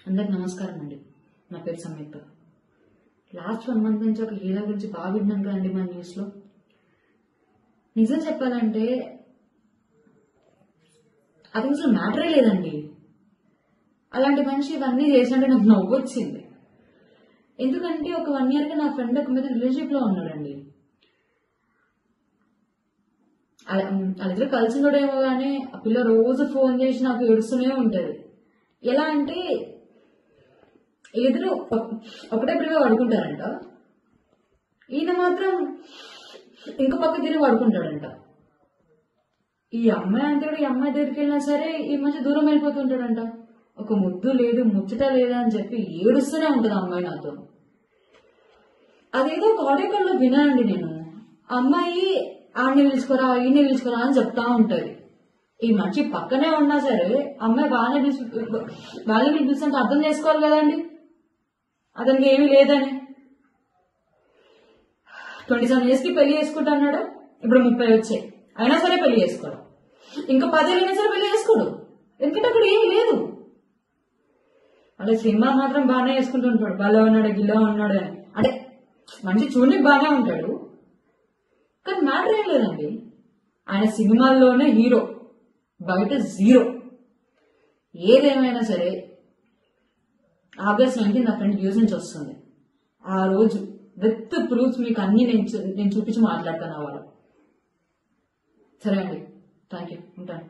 అందరికి నమస్కారం అండి. నా పేరు సంయుక్త. లాస్ట్ 1 month నుంచి ఒక హీరో గురించి బాగా విన్నాను కదండి మన న్యూస్లో. నిజం చెప్పాలంటే అది అసలు మ్యాటరే లేదండి. అలాంటి మనిషి ఇవన్నీ చేసినట్టు నాకు నవ్వు వచ్చింది. ఎందుకంటే ఒక 1 year నా ఫ్రెండ్ ఒక మీద రిలేషన్షిప్ లో ఉన్నాడండి. వాళ్ళిద్దరు కలిసి ఉండడేమో కానీ ఆ పిల్ల రోజు ఫోన్ చేసి నాకు ఏడుస్తూనే ఉంటది. ఎలా అంటే ఎదురు ఒకటే పిల్లగా పడుకుంటారంట, ఈయన మాత్రం ఇంకో పక్క తిరిగి పడుకుంటాడంట. ఈ అమ్మాయి అంతే కూడా ఈ అమ్మాయి దగ్గరికి వెళ్ళినా సరే ఈ మధ్య దూరం వెళ్ళిపోతుంటాడంట. ఒక ముద్దు లేదు ముచ్చట లేదా అని చెప్పి ఏడుస్తూనే ఉంటది అమ్మాయి నాతో. అదేదో ఒక ఆడియో కాల్లో వినానండి నేను. అమ్మాయి ఆడిని పిలుచుకోరా ఈయన్ని పిలుచుకోరా అని చెప్తా ఉంటది. ఈ మనిషి పక్కనే ఉన్నా సరే అమ్మాయి బాగానే పిలిపిస్తుంటే అర్థం చేసుకోవాలి కదండి అతనికి ఏమీ లేదని. 27 years పెళ్లి చేసుకుంటా అన్నాడు, ఇప్పుడు 30 వచ్చాయి అయినా సరే పెళ్లి చేసుకోడు. ఇంకా 10 అయినా సరే పెళ్లి చేసుకోడు, ఎందుకంటే అక్కడ ఏమీ లేదు. అంటే సినిమా మాత్రం బాగానే వేసుకుంటూ ఉంటాడు, బలా ఉన్నాడు గిల్లా ఉన్నాడు అని. అంటే మనిషి చూడడానికి బాగానే ఉంటాడు కానీ మ్యాటర్ ఏం లేదండి. ఆయన సినిమాల్లోనే హీరో, బయట జీరో. ఏదేమైనా సరే August 19 నా ఫ్రెండ్ యూజ్ నుంచి వస్తుంది. ఆ రోజు విత్ ప్రూఫ్స్ మీకు అన్ని నేను చూపించి మాట్లాడతాను. వాళ్ళు సరే అండి, థ్యాంక్ యూ, ఉంటాను.